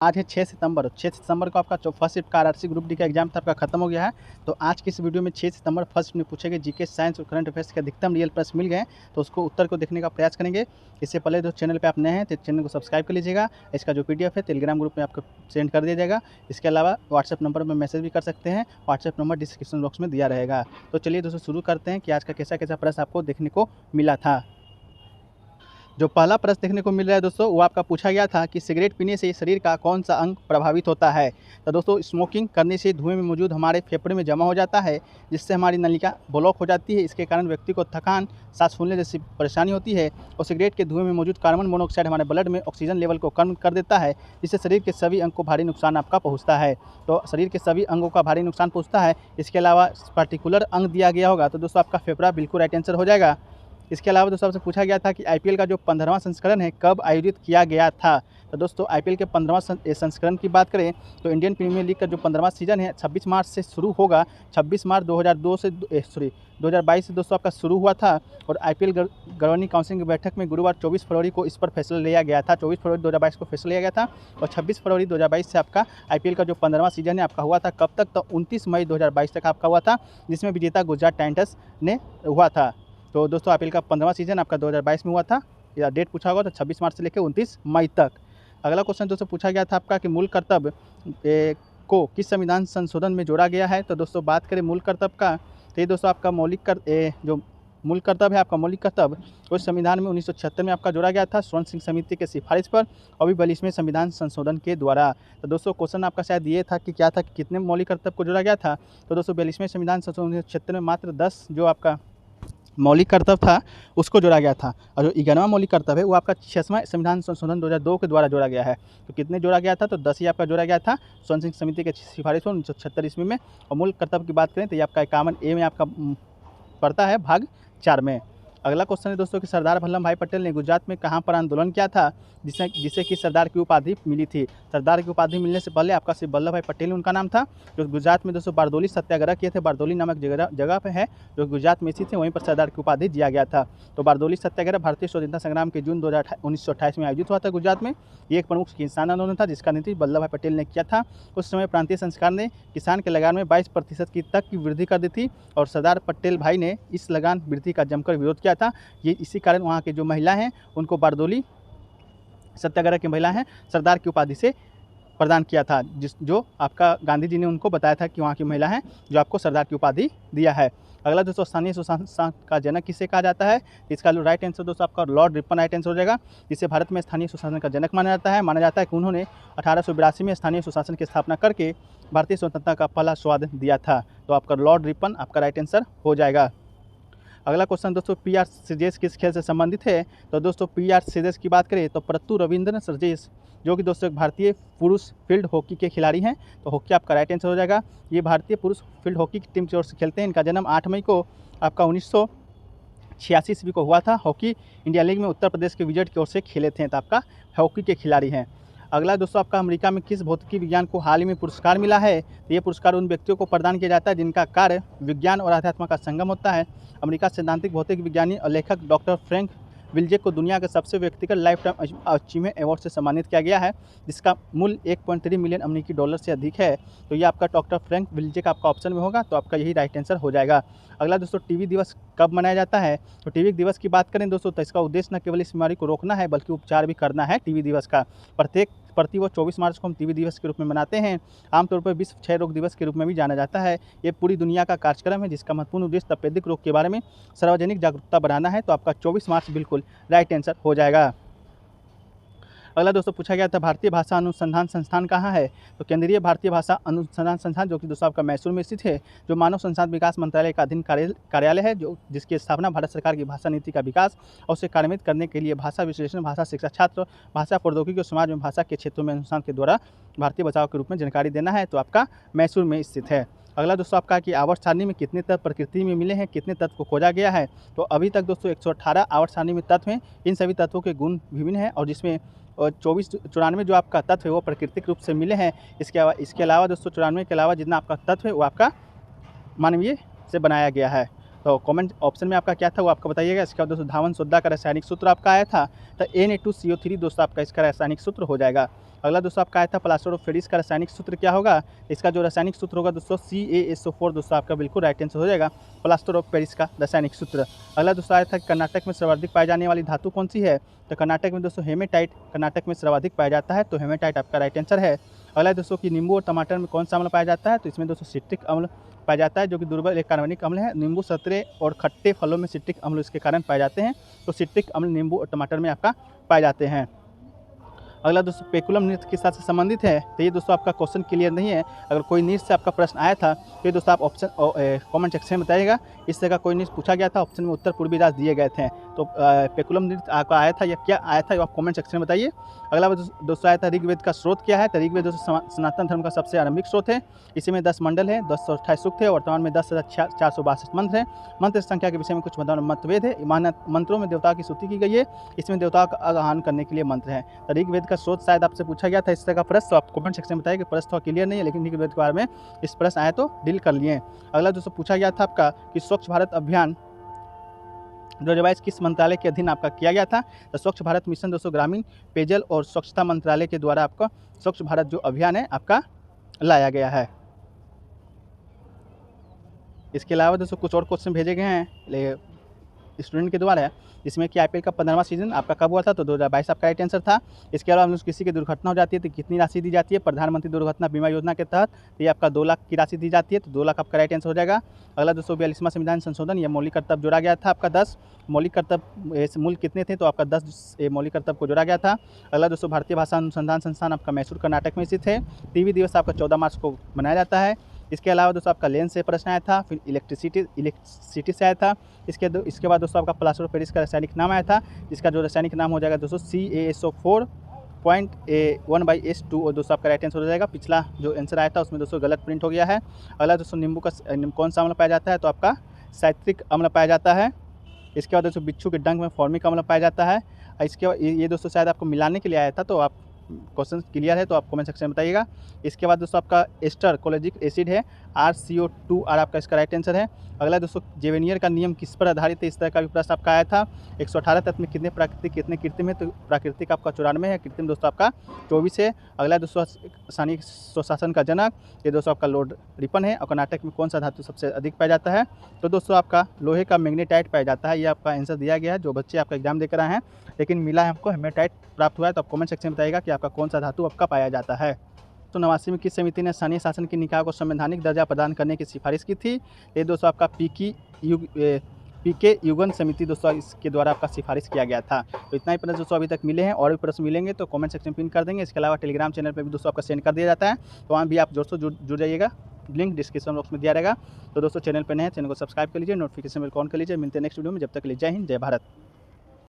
आज है 6 सितंबर। 6 सितंबर को आपका जो फर्स्ट शिफ्ट का आरआरसी ग्रुप डी का एग्जाम था आपका खत्म हो गया है। तो आज की इस वीडियो में 6 सितंबर फर्स्ट शिफ्ट में पूछे गए जीके, साइंस और करंट अफेयर्स के अधिकतम रियल प्रश्न मिल गए, तो उसको उत्तर को देखने का प्रयास करेंगे। इससे पहले जो चैनल पे आप नए हैं तो चैनल को सब्सक्राइब कर लीजिएगा। इसका जो पीडीएफ है टेलीग्राम ग्रुप में आपको सेंड कर दिया जाएगा। इसके अलावा व्हाट्सएप नंबर पर मैसेज भी कर सकते हैं। व्हाट्सएप नंबर डिस्क्रिप्शन बॉक्स में दिया रहेगा। तो चलिए दोस्तों शुरू करते हैं कि आज का कैसा कैसा प्रश्न आपको देखने को मिला था। जो पहला प्रश्न देखने को मिल रहा है दोस्तों, वो आपका पूछा गया था कि सिगरेट पीने से शरीर का कौन सा अंग प्रभावित होता है। तो दोस्तों स्मोकिंग करने से धुएं में मौजूद हमारे फेफड़े में जमा हो जाता है, जिससे हमारी नलिका ब्लॉक हो जाती है। इसके कारण व्यक्ति को थकान, सांस फूलने जैसी परेशानी होती है। और सिगरेट के धुएं में मौजूद कार्बन मोनोऑक्साइड हमारे ब्लड में ऑक्सीजन लेवल को कम कर देता है, जिससे शरीर के सभी अंग को भारी नुकसान आपका पहुँचता है। तो शरीर के सभी अंगों का भारी नुकसान पहुँचता है। इसके अलावा पर्टिकुलर अंग दिया गया होगा, तो दोस्तों आपका फेफड़ा बिल्कुल राइट आंसर हो जाएगा। इसके अलावा दोस्तों आपसे पूछा गया था कि आईपीएल का जो 15वां संस्करण है कब आयोजित किया गया था। तो दोस्तों आईपीएल के 15वां संस्करण की बात करें तो इंडियन प्रीमियर लीग का जो 15वां सीजन है 26 मार्च से शुरू होगा। 26 मार्च 2022 से दोस्तों आपका शुरू हुआ था। और आईपीएल गवर्निंग काउंसिल की बैठक में गुरुवार 24 फरवरी को इस पर फैसला लिया गया था। 24 फरवरी 2022 को फैसला लिया गया था। और 26 फरवरी 2022 से आपका आईपीएल का जो 15वां सीजन है आपका हुआ था कब तक, तो 29 मई 2022 तक आपका हुआ था, जिसमें विजेता गुजरात टाइटंस ने हुआ था। तो दोस्तों आईपीएल का 15वां सीजन आपका 2022 में हुआ था। या डेट पूछा होगा तो 26 मार्च से लेकर 29 मई तक। अगला क्वेश्चन दोस्तों पूछा गया था आपका कि मूल कर्तव्य को किस संविधान संशोधन में जोड़ा गया है। तो दोस्तों बात करें मूल कर्तव्य का, तो ये दोस्तों आपका जो मूल कर्तव्य है आपका मौलिक कर्तव्य उस संविधान में 1976 में आपका जोड़ा गया था स्वर्ण सिंह समिति के सिफारिश पर, और भी 42वें संविधान संशोधन के द्वारा। तो दोस्तों क्वेश्चन आपका शायद ये था कि क्या था कि कितने मौलिक कर्तव्य को जोड़ा गया था। तो दोस्तों 42वें संविधान संशोधन 1976 में मात्र 10 जो आपका मौलिक कर्तव्य था उसको जोड़ा गया था। और जो 11वां मौलिक कर्तव्य है वो आपका 6वां संविधान संशोधन 2002 के द्वारा जोड़ा गया है। तो कितने जोड़ा गया था, तो 10 ही आपका जोड़ा गया था स्वर्ण सिंह समिति के सिफारिश पर 1976 ईस्वी में। और मूल कर्तव्य की बात करें तो ये आपका 51A में आपका पड़ता है, भाग 4 में। अगला क्वेश्चन है दोस्तों कि सरदार वल्लभ भाई पटेल ने गुजरात में कहाँ पर आंदोलन किया था जिसे कि सरदार की उपाधि मिली थी। सरदार की उपाधि मिलने से पहले आपका सिर्फ वल्लभ भाई पटेल उनका नाम था। जो गुजरात में दोस्तों बारदोली सत्याग्रह किए थे, बारदोली नामक जगह पे है जो गुजरात में स्थित है, वहीं पर सरदार की उपाधि दिया गया था। तो बारदोली सत्याग्रह भारतीय स्वतंत्रता संग्राम के जून 1928 में आयोजित हुआ था गुजरात में। ये एक प्रमुख किसान आंदोलन था जिसका नेतृत्व वल्लभ भाई पटेल ने किया था। उस समय प्रांतीय संस्कार ने किसान के लगान में 22% की वृद्धि कर दी थी, और सरदार पटेल भाई ने इस लगान वृद्धि का जमकर विरोध किया था। ये इसी कारण वहाँ के जो महिला हैं उनको बारदोली सत्याग्रह की महिला हैं सरदार की उपाधि से प्रदान किया था, जो आपका गांधी जी ने उनको बताया था कि वहाँ की महिला हैं जो आपको सरदार की उपाधि दिया है। अगला दोस्तों स्थानीय सुशासन का जनक किसे कहा जाता है। इसका जो राइट आंसर दोस्तों आपका लॉर्ड रिपन राइट आंसर हो जाएगा, जिसे भारत में स्थानीय सुशासन का जनक माना जाता है। माना जाता है कि उन्होंने 1882 में स्थानीय सुशासन की स्थापना करके भारतीय स्वतंत्रता का पहला स्वाद दिया था। तो आपका लॉर्ड रिपन आपका राइट आंसर हो जाएगा। अगला क्वेश्चन दोस्तों पीआर श्रीजेश किस खेल से संबंधित है। तो दोस्तों पीआर श्रीजेश की बात करें तो प्रत्तु रविंद्रन श्रीजेश जो कि दोस्तों एक भारतीय पुरुष फील्ड हॉकी के खिलाड़ी हैं। तो हॉकी आपका राइट आंसर हो जाएगा। ये भारतीय पुरुष फील्ड हॉकी की टीम की ओर से खेलते हैं। इनका जन्म 8 मई को आपका 1986 ईस्वी को हुआ था। हॉकी इंडिया लीग में उत्तर प्रदेश के विजय की ओर से खेले थे। तो आपका हॉकी के खिलाड़ी हैं। अगला दोस्तों आपका अमेरिका में किस भौतिकी विज्ञान को हाल ही में पुरस्कार मिला है। तो ये पुरस्कार उन व्यक्तियों को प्रदान किया जाता है जिनका कार्य विज्ञान और अध्यात्म का संगम होता है। अमेरिका सैद्धांतिक भौतिक विज्ञानी और लेखक डॉक्टर फ्रैंक विल्जेक को दुनिया के सबसे व्यक्तिगत लाइफ टाइम अचीवमेंट अवार्ड से सम्मानित किया गया है, जिसका मूल्य 1.3 मिलियन अमेरिकी डॉलर से अधिक है। तो ये आपका डॉक्टर फ्रैंक विल्जेक आपका ऑप्शन में होगा, तो आपका यही राइट आंसर हो जाएगा। अगला दोस्तों टीबी दिवस कब मनाया जाता है। तो टीबी दिवस की बात करें दोस्तों तो इसका उद्देश्य न केवल इस बीमारी को रोकना है बल्कि उपचार भी करना है। टीबी दिवस का प्रति वो 24 मार्च को हम टीबी दिवस के रूप में मनाते हैं। आमतौर पर विश्व क्षय रोग दिवस के रूप में भी जाना जाता है। ये पूरी दुनिया का कार्यक्रम है जिसका महत्वपूर्ण उद्देश्य तपेदिक रोग के बारे में सार्वजनिक जागरूकता बढ़ाना है। तो आपका 24 मार्च बिल्कुल राइट आंसर हो जाएगा। अगला दोस्तों पूछा गया था भारतीय भाषा अनुसंधान संस्थान कहाँ है। तो केंद्रीय भारतीय भाषा अनुसंधान संस्थान जो कि दोस्तों आपका मैसूर में स्थित है, जो मानव संसाधन विकास मंत्रालय का अधीन कार्यालय है, जो जिसकी स्थापना भारत सरकार की भाषा नीति का विकास और उसे कार्यान्वित करने के लिए भाषा विश्लेषण, भाषा शिक्षा छात्र, भाषा प्रौद्योगिकी और समाज में भाषा के क्षेत्रों में अनुसंधान के द्वारा भारतीय बचाव के रूप में जानकारी देना है। तो आपका मैसूर में स्थित है। अगला दोस्तों आपका कि आवर्त सारणी में कितने तत्व प्रकृति में मिले हैं, कितने तत्व को खोजा गया है। तो अभी तक दोस्तों 118 आवर्त सारणी में तत्व हैं। इन सभी तत्वों के गुण विभिन्न हैं और जिसमें 94 जो आपका तत्व है वो प्राकृतिक रूप से मिले हैं। इसके अलावा दोस्तों 94 के अलावा जितना आपका तत्व है वो आपका मानवीय से बनाया गया है। तो कमेंट ऑप्शन में आपका क्या था वो आपको बताइएगा। इसके बाद दोस्तों धावन सोड्डा का रासायनिक सूत्र आपका आया था, तो Na2CO3 दोस्तों आपका इसका रासायनिक सूत्र हो जाएगा। अगला दोस्तों आपका आया था प्लास्टर ऑफ पेरिस का रासायनिक सूत्र क्या होगा, इसका जो रासायनिक सूत्र होगा दोस्तों CaSO4 दोस्तों आपका बिल्कुल राइट आंसर हो जाएगा, प्लास्टर ऑफ पेरिस का रासायनिक सूत्र। अगला दोस्तों आया था कर्नाटक में सर्वाधिक पाई जाने वाली धातु कौन सी है, तो कर्नाटक में दोस्तों हेमेटाइट कर्नाटक में सर्वाधिक पाया जाता है, तो हेमेटाइट आपका राइट आंसर है। अगला दोस्तों कि नींबू और टमाटर में कौन सा अम्ल पाया जाता है, तो इसमें दोस्तों सिट्रिक अम्ल पाया जाता है, जो कि दुर्बल एक कार्बनिक अम्ल है। नींबू, संतरे और खट्टे फलों में सिट्रिक अम्ल इसके कारण पाए जाते हैं, तो सिट्रिक अम्ल नींबू और टमाटर में आपका पाए जाते हैं। अगला दोस्तों पेकुलम नृत्य किस साथ से संबंधित है, तो ये दोस्तों आपका क्वेश्चन क्लियर नहीं है। अगर कोई नृत्य से आपका प्रश्न आया था तो ये दोस्तों आप ऑप्शन कमेंट सेक्शन में बताइएगा। इस तरह का कोई नृत्य पूछा गया था, ऑप्शन में उत्तर पूर्वी राज्य दिए गए थे, तो पेकुलम नृत्य आपका आया था या क्या आया था, आप कमेंट सेक्शन में बताइए। अगला दोस्तों आया था ऋग्वेद का स्रोत क्या है, तो ऋग्वेद दोस्तों सनातन धर्म का सबसे आरंभिक स्रोत है। इसी में 10 मंडल है, 1028 सूक्त है, वर्तमान में 10,462 मंत्र हैं। मंत्र संख्या के विषय में कुछ मतभेद है। मंत्रों में देवताओं की स्तुति की गई है, इसमें देवताओं का आगाहन करने के लिए मंत्र है। तो ऋग्वेद का स्रोत शायद आपसे पूछा गया था इस तरह का प्रश्न, तो आप कमेंट सेक्शन में बताइए कि प्रश्न थोड़ा क्लियर नहीं है, लेकिन ऋग्वेद के बारे में इस प्रश्न आया तो डील कर लिए। अगला दोस्तों पूछा गया था आपका कि स्वच्छ भारत अभियान 2022 किस मंत्रालय के अधीन आपका किया गया था, तो स्वच्छ भारत मिशन दोस्तों ग्रामीण पेयजल और स्वच्छता मंत्रालय के द्वारा आपका स्वच्छ भारत जो अभियान है आपका लाया गया है। इसके अलावा दोस्तों कुछ और क्वेश्चन भेजे गए हैं स्टूडेंट के द्वारा, जिसमें कि IPL का 15वां सीजन आपका कब हुआ था, तो 2022 आपका राइट आंसर था। इसके अलावा किसी की दुर्घटना हो जाती है तो कितनी राशि दी जाती है, प्रधानमंत्री दुर्घटना बीमा योजना के तहत, तो ये आपका 2 लाख की राशि दी जाती है, तो 2 लाख आपका राइट आंसर हो जाएगा। अगला 242वां संविधान संशोधन या मौलिक कर्तव्य जोड़ा गया था आपका 10 मौलिक कर्तव्य मूल कितने थे, तो आपका 10 मौलिक कर्तव्य को जोड़ा गया था। अगला दोस्तों भारतीय भाषा अनुसंधान संस्थान आपका मैसूर कर्नाटक में स्थित है। टीवी दिवस आपका 14 मार्च को मनाया जाता है। इसके अलावा दोस्तों आपका लेंस से प्रश्न आया था, फिर इलेक्ट्रिसिटी से आया था। इसके बाद दोस्तों आपका प्लास्टर ऑफ पेरिस का रासायनिक नाम आया था, जिसका जो रासायनिक नाम हो जाएगा दोस्तों CaSO4.1/S2, और दोस्तों आपका राइट आंसर हो जाएगा। पिछला जो आंसर आया था उसमें दोस्तों गलत प्रिंट हो गया है। अगला दोस्तों नींबू का कौन सा अम्ल पाया जाता है, तो आपका साइट्रिक अम्ल पाया जाता है। इसके बाद दोस्तों बिच्छू के डंक में फॉर्मिक अम्ल पाया जाता है। इसके बाद ये दोस्तों शायद आपको मिलाने के लिए आया था, तो आप क्वेश्चन क्लियर है तो आप कमेंट सेक्शन में बताइएगा। इसके बाद दोस्तों आपका एस्टर कोलेजिक एसिड है, RCO2R आपका इसका राइट आंसर है। अगला दोस्तों जेवेनियर का नियम किस पर आधारित है, इस तरह का भी प्रश्न आपका आया था। 118 तत्व में कितने प्राकृतिक कितने कृत्रिम है, तो प्राकृतिक आपका 94 है, कृत्रिम दोस्तों आपका 24 है। अगला दोस्तों स्थानीय स्वशासन का जनक, ये दोस्तों आपका लॉर्ड रिपन है। और कर्नाटक में कौन सा धातु सबसे अधिक पाया जाता है, तो दोस्तों आपका लोहे का मैग्नेटाइट पाया जाता है। ये आपका आंसर दिया गया है, जो बच्चे आपका एग्जाम देकर आए हैं, लेकिन मिला है हमको हेमेटाइट प्राप्त हुआ है, तो आप कमेंट सेक्शन में बताइएगा कि आपका कौन सा धातु आपका पाया जाता है। तो 89 में किस समिति ने स्थानीय शासन की निकाय को संवैधानिक दर्जा प्रदान करने की सिफारिश की थी, ये दोस्तों आपका पीके युगन समिति दोस्तों इसके द्वारा आपका सिफारिश किया गया था। तो इतना ही प्रश्न दोस्तों अभी तक मिले हैं, और भी प्रश्न मिलेंगे तो कमेंट सेक्शन में पिन कर देंगे। इसके अलावा टेलीग्राम चैनल पर भी दोस्तों आपका सेंड कर दिया जाता है, तो वहाँ भी आप जोर से जुड़ जाइएगा, लिंक डिस्क्रिप्शन बॉक्स में दिया रहेगा। तो दोस्तों चैनल पर नए हैं, चैनल को सब्सक्राइब कर लीजिए, नोटिफिकेशन बेल ऑन कर लीजिए। मिलते हैं नेक्स्ट वीडियो में, जब तक के लिए जय हिंद जय भारत।